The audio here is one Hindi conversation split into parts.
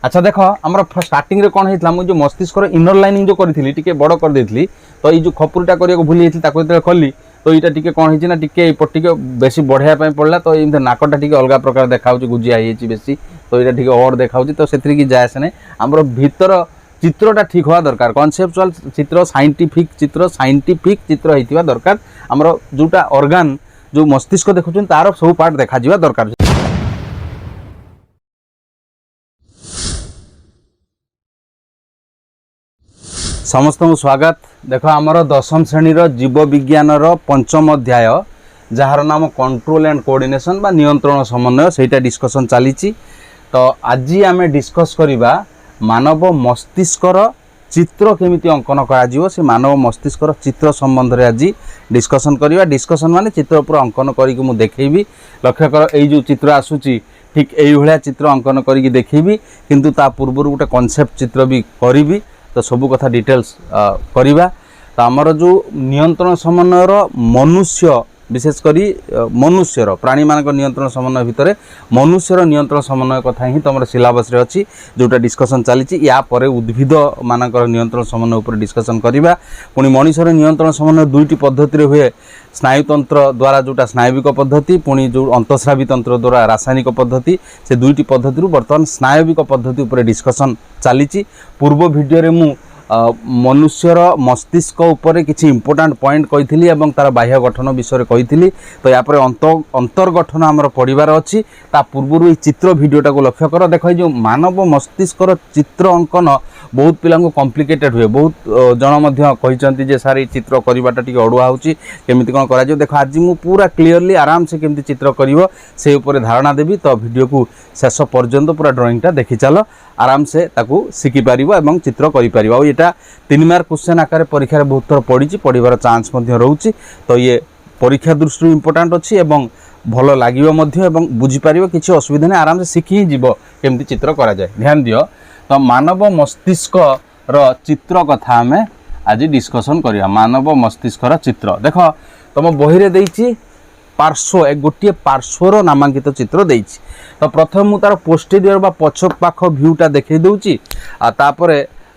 अच्छा देख आम स्टार्टिंग कौन होता मुझे मस्तिष्क इनर लाइनिंग जो करी टी बड़ कर देती तो ये खपुरीटा करने भूली जाती कली तो यहाँ टी कौन होना टे बेस बढ़िया पड़ा तो ये नाकटा टी अलग प्रकार देखा गुजिया हो बेसी तो यहाँ टी और देखा तो से जाए ना आम भीतर चित्रटा ठीक हवा दरकार कनसेप्चुअल चित्र साइंटिफिक चित्र होता दरकार आमर जोटा ऑर्गन जो मस्तिष्क देखुं तार सब पार्ट देखा दरकार। समस्त को स्वागत। देख आमर दशम श्रेणी जीव विज्ञान पंचम अध्याय जार नाम कंट्रोल एंड कोऑर्डिनेशन बा नियंत्रण समन्वय सेटा डिस्कशन चली। तो आज आम डिस्कस करवा मानव मस्तिष्कर चित्र केमिति अंकन करा से मानव मस्तिष्कर चित्र संबंध में आज डिस्कशन करवा। डिस्कशन माने चित्र पूरा अंकन करके मुझे देखी लक्ष्य कर ये जो चित्र आसूची ठीक यही चित्र अंकन करके देखी किंतु ता पूर्व गोटे कॉन्सेप्ट चित्र भी करी तो सबू कथा डिटेल्स करवा। तो आमर जो नियंत्रण समन्वयर मनुष्य विशेषकर मनुष्यर प्राणी मान नियंत्रण समन्वय भितर मनुष्यर नियंत्रण समन्वय कथा ही तुम सिलेबस अच्छी जोटा डिस्कशन चली। या पर उद्भिद मान नियंत्रण समन्वय उपर डिस्कशन करवा। पुणी मनुष्यर नियंत्रण समन्वय दुईटी पद्धति हुए स्नायुतंत्र द्वारा जोटा स्नायविक पद्धति पुणी जो अंतस्रावी तंत्र द्वारा रासायनिक पद्धति से दुईटी पद्धति बर्तमान स्नायविक पद्धति उपर डिस्कशन चली। पूर्व भिडियो रे मु मनुष्यर मस्तिष्क उपर किसी इंपोर्टाट पॉइंट कही और तार बाह्य गठन विषय कही तो यापर अंतर्गठन आमर पढ़ार अच्छी ता पूर्व ये चित्र भिडियोटा को लक्ष्य कर। देख जो मानव मस्तिष्कर चित्र अंकन बहुत पिला कॉम्प्लिकेटेड हुए बहुत जन कहते सार ये चित्र करवाटा टी अड़ुआ होमी कौन कर। देख आज मुझे पूरा क्लीयरली आराम से केमती चित्र कर से उपर धारणा देवी तो भिडियो को शेष पर्यंत पूरा ड्राइंगटा देखी चल आराम से ताकू शिखिपार और चित्र कर। यहाँ 3 मार्क क्वेश्चन आकार परीक्षा बहुत थर पड़ी पढ़ार चांस रोचे तो ये परीक्षा दृष्टि इंपोर्टाट अच्छी और भल लगे बुझीपार किसी असुविधा नहीं आराम से शिखी ही जीव केमती चित्र करा जाए। ध्यान दियो तो मानव मस्तिष्क चित्र कथा आम आज डिस्कसन करवा। मानव मस्तिष्क चित्र देख तुम बही में पार्श्व एक गोटे पार्श्वर नामांकित चित्र देछि। तो प्रथम मु तार पोस्टेरियर बा पछ पाख व्यूटा देखै दउछि तापर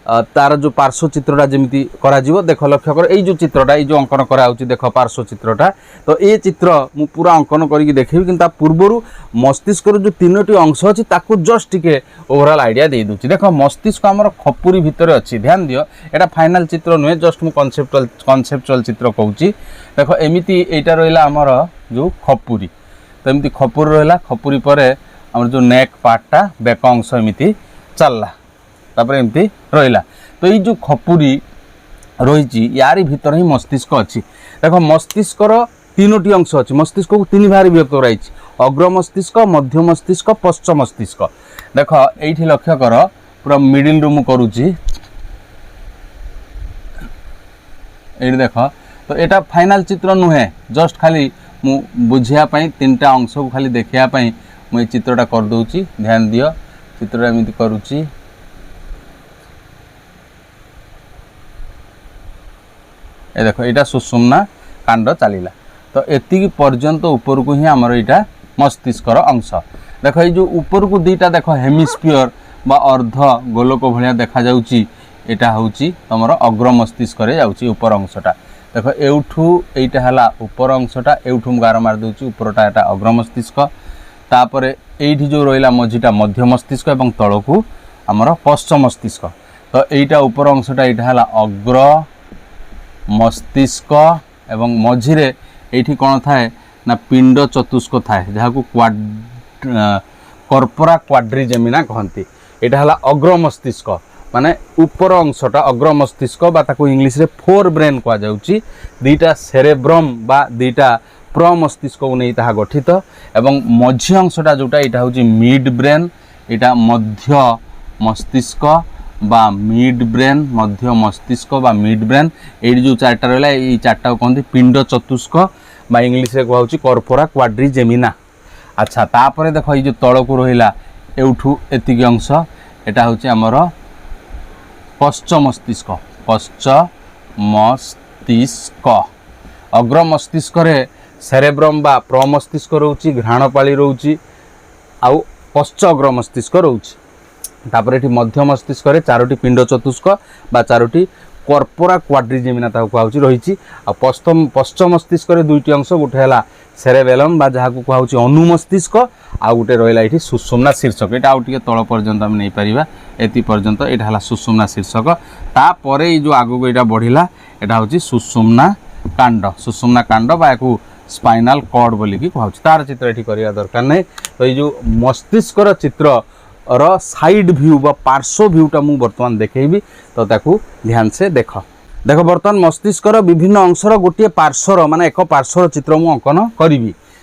तार जो पार्श्व चित्रटा जमी करा देख लक्ष्य कर ये जो चित्रटा ये जो अंकन करा देख पार्श्व चित्रटा तो ये चित्र मु पूरा अंकन करके देखी कि पूर्वर मस्तिष्क जो 3टी अंश अच्छी ताकू जस्ट टिके ओवरऑल आइडिया दे दूची। देख मस्तिष्क आमर खपुरी भितर अच्छी ध्यान दियो एटा फाइनल चित्र नुहे जस्ट मु कॉन्सेप्चुअल चित्र कहूँ। देख एमती यहाँ रहा आमर जो खपुरी तो एमती खपुरी रहा खपुरी पर आमर जो नेक पार्टा बेक अंश एमती चलला तापर एमती रहा तो ये जो खपुरी रही यारी भीतर ही मस्तिष्क अच्छी। देख मस्तिष्कर 3टी अंश अच्छी मस्तिष्क को 3 भाग विभक्त कराई अग्र मस्तिष्क मध्य मस्तिष्क पश्च मस्तिष्क। देख ये लक्ष्य कर पूरा मिडिल रू मुझे ये देख तो यहाँ फाइनल चित्र नुहे जस्ट खाली मु बुझापी 3टा अंश को खाली देखापी मुझे चित्रटा करदे। ध्यान दियो चित्रटा एमती करुच्ची ये देख यहाँ सुषुम्ना कांड चलला तो एतिकी पर्यंत ऊपर को ही आमर यहाँ मस्तिष्कर अंश। देख ये जो ऊपर को 2टा देख हेमिस्फियर बा अर्ध गोलक भाया देखा यहाँ हूँ तुम अग्र मस्तिष्क जाऊँगी ऊपर अंशटा। देख एठू यहाँ है ऊपर अंशटा एठू गार मारदे ऊपरटा यहाँ अग्र मस्तिष्क तापर ये जो रहा मझीटा मध्य मस्तिष्क और तल को आमर पश्च मस्तिष्क। तो यहाँ ऊपर अंशटा यहाँ है अग्र मस्तिष्क एवं मझिरे ये कौन थाए ना पिंड चतुष्क थाए जहाँ को कर्पोरा क्वाड्रिजेमिना कहती। यहाँ है अग्र मस्तिष्क माने ऊपर अंशटा अग्र मस्तिष्क बा इंग्लिश रे 4 ब्रेन कह जाउची 2टा सेरेब्रम बा 2टा प्रमस्तिष्क को नहीं ताहा गठित एवं मझी अंशटा जोटा यहाँ हूँ मिड ब्रेन यहाँ मध्य मस्तिष्क बा मिड ब्रेन मध्य मस्तिष्क बा मिड ब्रेन ये जो 4टा रहा ये 4टा कहते पिंड चतुष्क बा इंग्लिश रे कहूँ कर्पोरा क्वाड्रिजेमिना। अच्छा तापर देख ये जो तल को रहा एठू एतिक अंश यहाँ हूँ आमर पश्च मस्तिष्क अग्र मस्तिष्क सेरेब्रम बा प्रमस्तिष्क रोची घ्राणपाली रोची आउ पश्च अग्र मस्तिष्क रोची तापर ये मध्य मस्तिष्क रे 4टी पिंड चतुष्क बा 4टी कर्पोरा क्वाड्रिजेमिना कहूँ रही। पश्च मस्तिष्क रे 2टी अंश, गोटे है सेरेबेलम बा जहाँ कहूँ अनुमस्तिष्क, आउ गोटे रहा ये सुषुम्ना शीर्षक। यहाँ आउ टे तल पर्यंत आम नहीं पार एति पर्यंत यहाँ है सुषुम्ना शीर्षक। तापर ये जो आगू यहाँ बढ़ला यहाँ हूँ सुषुम्ना कांड। सुषुम्ना कांड बा या स्पाइनाल कॉर्ड बोलिकी कहूँ। तार चित्र ये करवा दरकार नहीं। तो ये जो मस्तिष्कर चित्र र साइड व्यू बा पार्श्व व्यूटा मु बर्तमान देखैबी। तो ताकू ध्यान से देख देख बर्तमान मस्तिष्कर विभिन्न अंशर गोटे पार्श्वर माने एक पार्श्वर चित्र मु अंकन करी।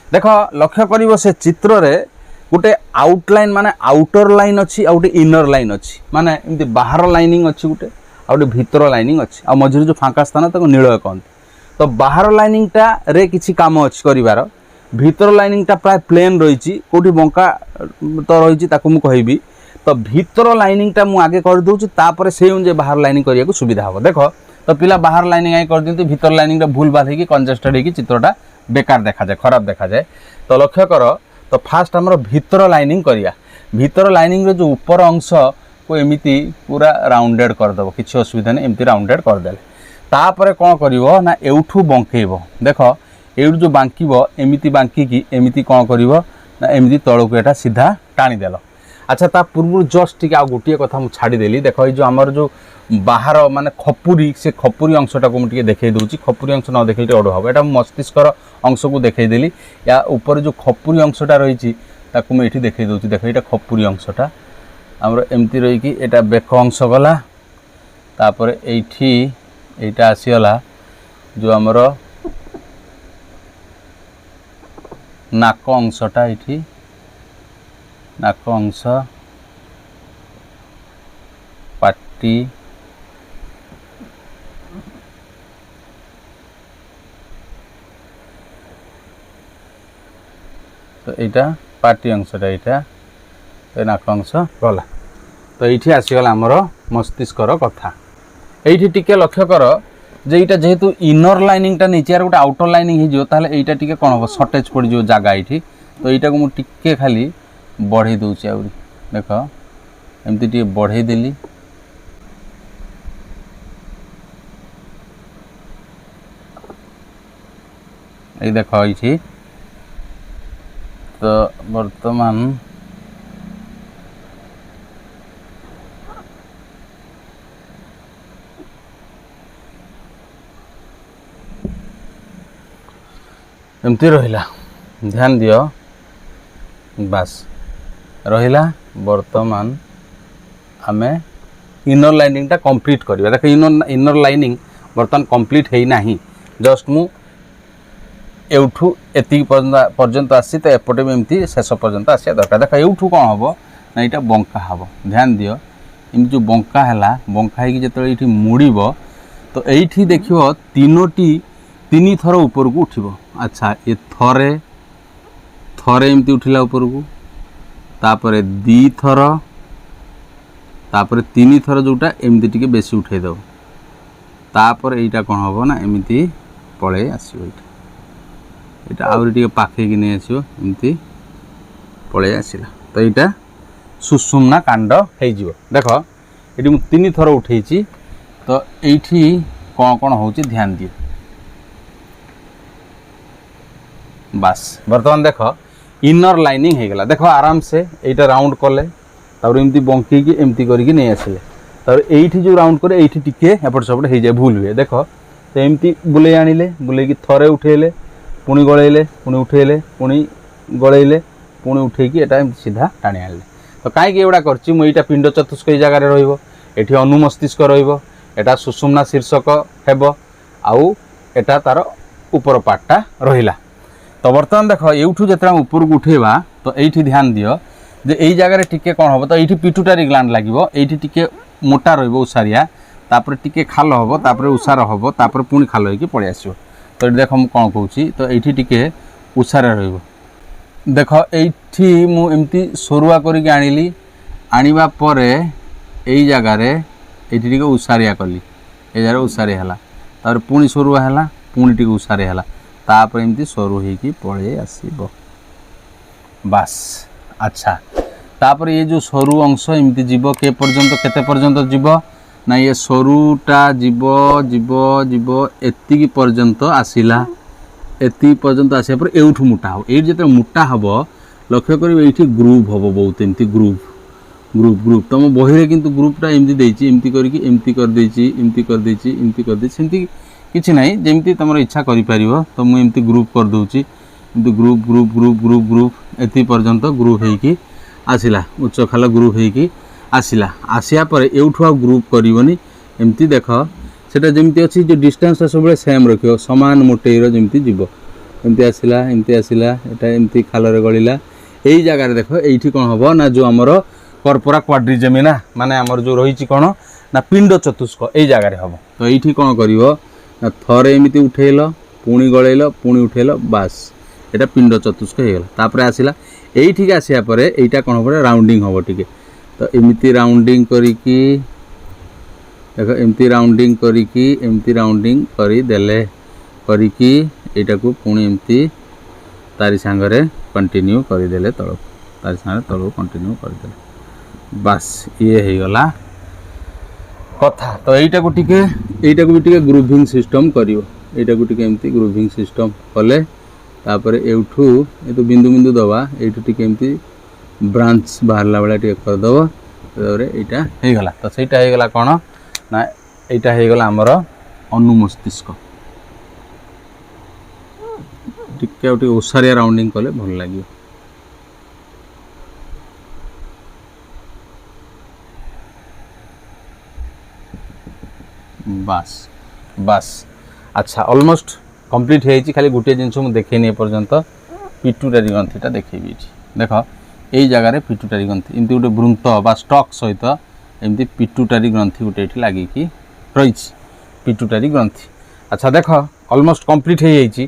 देख लक्ष्य कर से चित्र रे गोटे आउटलाइन माने आउटर लाइन अच्छी आ गोटे इनर लाइन अच्छी, माने एमती बाहर लाइनिंग अच्छी गोटे आ गोटे भीतर लाइनिंग अच्छी आ मझिरे जो फांका स्थान ताको नीलय कहते। तो बाहर लाइनिंगटा रे किछि काम अच्छी करिवार, भीतर लाइनिंगटा प्राय प्लेन रही कोठी बंका तो रही ताकू कहबी। तो भीतर लाइनिंगटा मु आगे कर दूची, तापर से अनुसार बाहर लाइनिंग करिया को सुविधा हो। देख तो पिला बाहर लाइनिंग आई कर दियंती, भीतर लाइनिंगटा भूल भाल होगी कंजेस्टेड होगी चित्रटा बेकार देखा जाए, खराब देखा जाए। तो लक्ष्य कर तो फास्ट आमर भीतर लाइनिंग करिया। भीतर लाइनिंग रे जो ऊपर अंश को एमिति पूरा राउंडेड करदेव, किसी असुविधा नहीं, एमती राउंडेड करदे। तापर कौन करिवो ना एउठू बंकेइबो। देख एउठू जो बांकिबो एमिति बांकिकी एमिति कौन करिवो ना एमिति तळकू एटा सीधा टाणी देलो। अच्छा ता पूर्व जस्ट टिके आ गोटे कथा मु छाड़ी देली। देख ये जो आमर जो बाहर माने खपुरी, से खपुरी अंशटा को मुझे देखई दूची। खपुरी अंश न देखते अड़ हम, यहाँ मस्तिष्कर अंश को देखईदेली। या ऊपर जो खपुरी अंशटा रही मुझे देखई दूची। देख ये खपुरी अंशटा आमर एमती रही, एटा बेक अंश गला, तापर एठी एटा आसीगला जो आमर नाक अंशटा, ये नाक अंश, पाटी, तो यहाँ पाटी अंशटा, यहाँ नाक अंश गला। तो ये आसीगला आमर मस्तिष्कर कथा। ये टिके लक्ष्य कर जे यहाँ जेहेतु इनर लाइनिंगटा नहीं गोटे आउटर लाइनिंग हो, यहाँ टिके कौन हम सर्टेज पड़ जगह ये। तो यहाँ को मुझे खाली बढ़ई दूची आ। देख एमती टे बढ़ई देली, ये देख ये। तो वर्तमान एमती रहिला, ध्यान दियो बास रहिला। वर्तमान आमे इनर लाइनिंगटा कंप्लीट करिया। देख इनर लाइनिंग वर्तमान कंप्लीट है नहीं, जस्ट मु एउठू एति पर्यंत आसी। तो एपटे भी एमती शेष पर्यंत आसिया दरकार। देख एउठू कौन हम ना यहाँ बंका हम, ध्यान दियो एमती जो बंका है, बंका है जो ये मुड़ब तो ये देखो तीन थर ऊपर को उठिबो। अच्छा ये थरे थरे एमती उठिला ऊपर को, तापर दी थर, तापर तीन थर जोटा एमती टिके बेसी उठे दो, तापर एटा कौन हम ना एमती पळे आसीबो। एटा आउरी टिके पाखे कि नहीं आसीबो, एमती पळे आसीला। तो यहाँ सुषुम्ना कांड हो जिवो। देख ये मु तीन थर उठेची। तो ये कौन कौन होची ध्यान दियो बास। वर्तमान देख इनर लाइनिंग हो गला। देख आराम से यहाँ राउंड कले, तापर एमती बंकी एमती करके नहीं आसिले, तापर ये जो राउंड करे ये टिके एपट सेपट हो जाए, भूल हुए। देख तो एमती बुले आनिले, बुले थरे उठेले, पुणी गलैले, पुणी उठेले, पुणी गलैले, पुणी उठेकी एटा सीधा टाणी आनिले। तो कहीं एगुड़ा करछि मु एटा पिंड चतुष्क ये जगार रहिबो, एठी अनुमस्तिष्क रहिबो, एटा सुषुम्ना शीर्षक हेबो, आउ एटा तार ऊपर पार्टटा रहिला। तो बर्तमान देख एठू जो ऊपर को उठेबा तो ये ध्यान दियो जे यही जगह टिके कौन हम। तो ये पिट्यूटरी ग्लैंड लगे, ये टिके मोटा रुसारिया, तापर टिके खाल हम, तापर उषार हम, तापर पुणी खाल होगी पलि आसो। तो ये देख मुझे कौन कहूँ, तो ये टिके उषार रहिबो। देख ये मुझे सरुआ करके आनिली, आनिबा परे यही जगार ये टिके उषारिया कली, ये जगह उषारिया है, तापर पुणी सरुआ है, पुणी टिके उषारिया है, तापर एमती सरू होगी पलि आसब बास। अच्छा तापर ये जो सरु अंश एमती जीव के पर्यंत केते पर्यंत जीव ना ये सरुटा जीव जीव जीव एति पर्यंत आसिला एति पर्यंत आसिया पर एउठू मोटा हो ये जो मोटा हम लक्ष्य कर ये ग्रुप हम बहुत एमती ग्रुप ग्रुप ग्रुप तुम बही किंतु ग्रुपटा एमती करके एमती करदे किसी ना जमी तुम इच्छा कर तो मुझे ग्रुप कर दूची group group group group group एति पर्यंत ग्रुप होगी आसला उच्च खाल ग्रुप होगी आसला आसिया पर एउठू आ ग्रुप करनी एमती देख सेटा जमी अच्छी जो डिस्टेंस सब सेम रखियो समान मोटेर जमी जीव एमती आसला एटा एमती खाल गलिला यही जगार देख ये कौन हम ना जो आमर कर्पोरा क्वाड्रिजेमी ना माने आमर जो रही कौन ना पिंड चतुष्क यही जगार हम तो ये कौन कर थरे एमती उठेल पुणी गलैल पुणी उठेल बास एटा पिंड चतुष्क होगला तापर आसला यही आसिया पर यहीटा कौन हम राउंडिंग हम टिके तो एमती राउंडिंग करिकी देख एमती राउंडिंग करिकी एमती राउंडिंग करदेले करिकी एटा को पुणी एमती तारी सांगरे कंटिन्यू करदेले तल तारी सांगरे तल कंटिन्यू करदेले बास ये होगला कथा तो यहीटा को भी टिके ग्रुविंग सिस्टम करियो एटा को टिके एमती ग्रुविंग सिस्टम कले तापर एउठू ये तो बिंदु बिंदु दबा एठू टिके एमती ब्रांच बाहरला बेला टिके करदब यहाँ होगला तो सहीटा होगला कौन ना यहाँ होगला आमर अनुमस्तिष्क टिके ओसारिया राउंडिंग कले भल लगे बास बास अच्छा ऑलमोस्ट कंप्लीट है खाली गोटे जिनस मुझे देखनी पर्यंत पिट्यूटरी ग्रंथिटा देखेबी देख यही जगार पिट्यूटरी ग्रंथि एमती गोटे वृंत बा स्टक सहित एमती पिट्यूटरी ग्रंथि गोटे ये लगिकी रही पिट्यूटरी ग्रंथि अच्छा देख ऑलमोस्ट कंप्लीट हो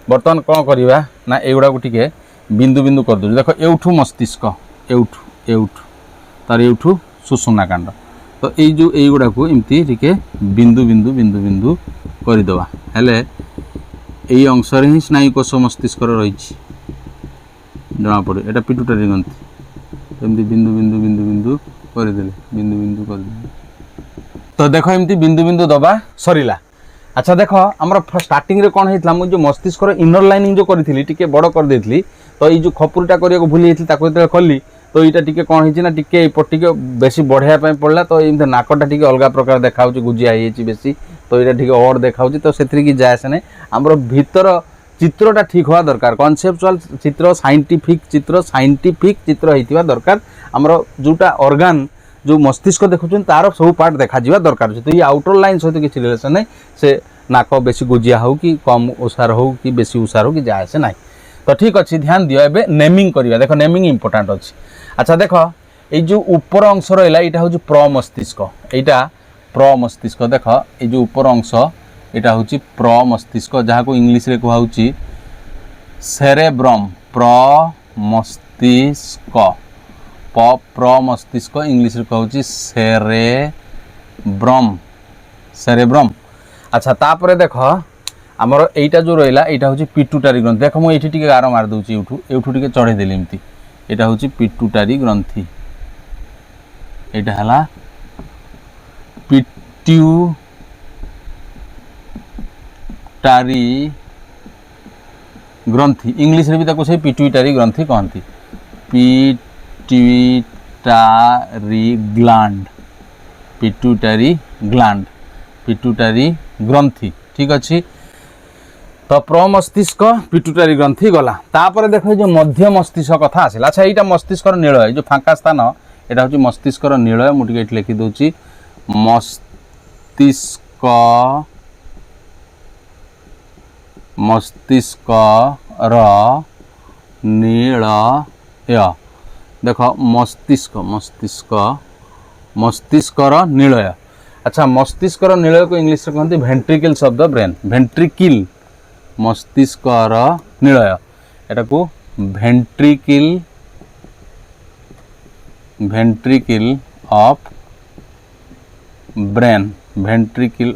बर्तमान कौन करवा ना एगुड़ा टिके बिंदु बिंदु कर दूँ देख एउठू मस्तिष्क एउठू एउठू तार एउठू सुषुम्ना कांड तो यहीगुड़ा को एमती टिके बिंदु बिंदु बिंदु बिंदु करदे हेले यही अंश ही स्नायुकोश मस्तिष्क रही जना पड़े यहाँ पिट्यूटरी ग्रंथि एमती बिंदु बिंदु बिंदु बिंदु करदे बिंदु बिंदु कर तो देख एमती बिंदु बिंदु दबा सरीला अच्छा देख आमर स्टार्टिंग रे कौन होता मुझे मस्तिष्क इनर लाइनिंग जो करी टिके बड़ कर देती तो ये जो खपुरीटा करने भूली जाती कली तो यहाँ टिके कौन होना टिके टिके बेसी बढ़ाई पड़ा तो ये नाकटा टिके अलग प्रकार देखा गुजिया हो बेसी तो यहाँ टिके और देखा तो से जाए ना आमर भीतर चित्रटा ठीक हवा दरकार कनसेप्चुअल चित्र साइंटिफिक चित्र होता दरकार आमर जोटा ऑर्गन जो मस्तिष्क देखुन तार सब पार्ट देखा दरकार तो ये आउटर लाइन सहित किसी रिलेसन नहीं से नाक बेसी गुजिया हो कि कम ओसार हो कि बेसी ओसार हो कि जाए से ना तो ठीक अच्छे ध्यान दियो एबे नेमिंग करिया देख नेमिंग इंपोर्टेंट अच्छी अच्छा देख ये जो ऊपर अंश रहा यहाँ हूँ प्रमस्तिष्क यहाँ प्रमस्तिष्क देख ये जो ऊपर अंश यहाँ हूँ प्रमस्तिष्क जहाँ को इंग्लीश रे कहूँ सेरेब्रम प्रमस्तिष्क प्रमस्तिष्क इंग्लीश रे कहूँ सेरेब्रम अच्छा तापर देख आमर एटा जो रहा यहाँ हूँ पिट्यूटरी ग्रंथि देख मुझे ये गार मारिदे एठू टे चढ़ेदेली एमती यहाँ हूँ पिट्यूटरी ग्रंथि यहाँ है पिट्यूटरी ग्रंथि इंग्लीश रे भी ताको से पिट्यूटरी ग्रंथि कहती पिट्यूटरी ग्लैंड पिट्यूटरी ग्रंथि ठीक अच्छे तो प्रमस्तिष्क पिट्यूटरी ग्रंथि गला तापर देख जो मध्य मस्तिष्क कथा आसला अच्छा यहाँ मस्तिष्क नीलय जो फांका स्थान यहाँ हूँ मस्तिष्क नीलय मुझे लिखि दूची मस्तिष्क नीलय देख मस्तिष्क नीलय अच्छा मस्तिष्क नीलय को इंग्लीश में कहते ventricles of the brain ventricle मस्तिष्क नीलय एटा को वेंट्रिकल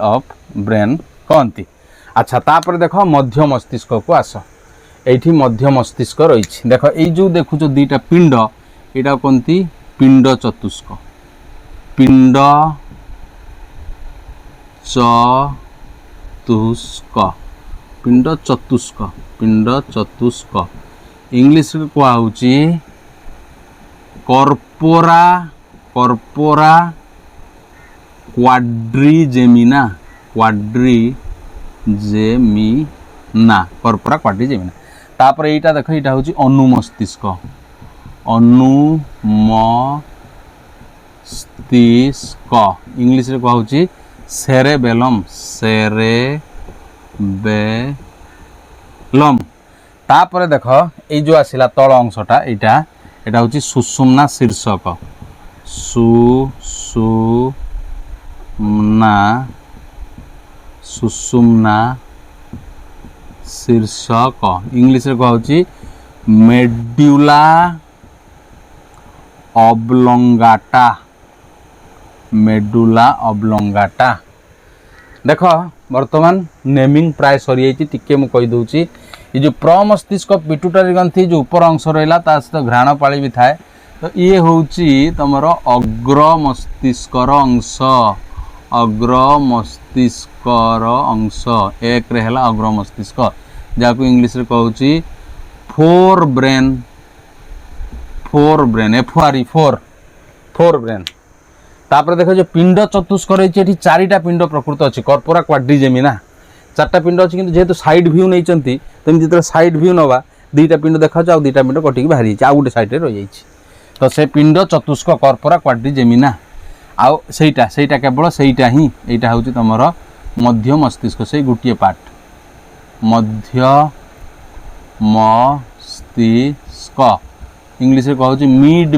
ऑफ ब्रेन कहती अच्छा तापर देख मध्य मस्तिष्क को आस ये मध्य मस्तिष्क रही देख ये जो देखुच दुईटा पिंड एटा कोनती पिंड चतुष्क पिंड चतुष्क पिंड चतुष्क पिंड चतुष्क इंग्लिश रे कुआ होची corpora corpora quadrigemina quadrigemina corpora quadrigemina तापर एटा देख एटा होची अनुमस्तिष्क अनुमस्तिष्क इंग्लिश रे कुआ होची सेरेबेलम सेरेबेलम तापर देख ए जो आसिला तळ अंशटा एटा एटा होची सुषुम्ना शीर्षक सुषुम्ना शीर्षक इंग्लिश रे कुआ होची मेड्युला ऑब्लोंगाटा मेडुला ऑब्लोंगाटा देख वर्तमान नेमिंग प्राय सरी जाइए टिके मु कहि दउची ये जो प्रमस्तिष्क पिट्यूटरी ग्रंथि जो ऊपर अंश रहिला ता सहित घ्राणपाळी भी थाए तो ये होउची तमर अग्र मस्तिष्कर अंश अग्र मस्तिष्कर अंश एक रे हला अग्र मस्तिष्क जाको इंग्लिश रे कहउची फोर ब्रेन फोर ब्रेन तापर देख जो पिंड चतुष्क रही चारिटा पिंड प्रकृत अच्छी कॉर्पोरा क्वाड्रिजेमिना चार्टा पिंड अच्छी किंतु जेहेतु साइड व्यू नहीं तेमती जो साइड व्यू नवा दुईटा पिंड देखा आ दुईटा पिंड कटिक बाहरी आ गोटे साइड रही जाइए तो से पिंड चतुष्क कॉर्पोरा क्वाड्रिजेमिना आउ सेटा केवल सेटा ही यहाँ हूँ तुम मध्य मस्तिष्क से गोटे पार्ट मध्य मस्तिष्क इंग्लिश कहूँ मिड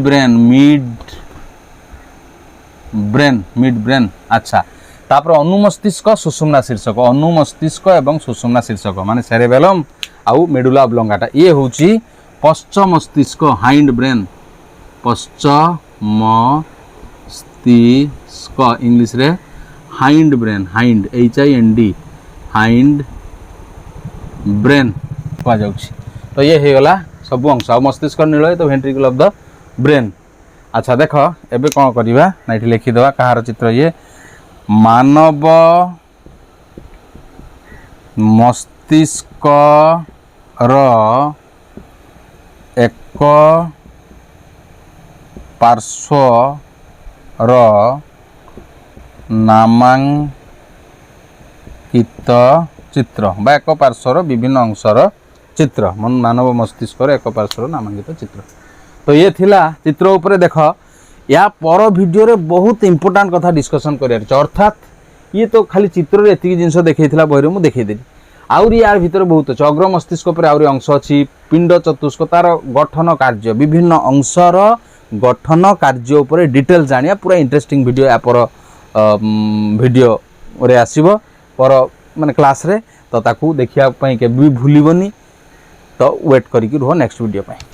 ब्रेन अच्छा तापर अनुमस्तिष्क सुषुम्ना शीर्षक अनुमस्तिष्क एवं सुषुम्ना शीर्षक माने सेरेबेलम आउ मेडुला ऑब्लोंगाटा ये होची पश्च मस्तिष्क हाइंड ब्रेन पश्च मस्तिष्क इंग्लिश रे hind brain hind HIND hind brain कह जाउची तो ये हे गला सब अंश आ मस्तिष्क नील तो वेंट्रिकल ऑफ द ब्रेन अच्छा देख एबे कौन करिवा ना ये लिखिदेवा कहार चित्र ये मानव मस्तिष्क एक पार्श्व नामांकित चित्र बा एक पार्श्वर विभिन्न अंशर चित्र मानव मस्तिष्क एक पार्श्वर नामांकित चित्र तो ये थिला चित्र उपरे देख या पर वीडियो रे बहुत इंपोर्टेंट कथा डिस्कशन करियार अर्थात ये तो खाली चित्र रे एतिकी जिंस देखैथिला बहिरे मु देखैदेली आउरी यार भितर बहुत अच्छे अग्र मस्तिष्क पर आउरी अंश अच्छी पिंड चतुष्क तार गठन कार्य विभिन्न अंशर गठन कार्य उपरे डिटेल जानिया पूरा इंटरेस्टिंग वीडियो या पर वीडियो रे आसीबो पर माने क्लास रे तो ताकू देखिया पई के भी भूलिबनी तो वेट करिक रहो नेक्स्ट वीडियो पई।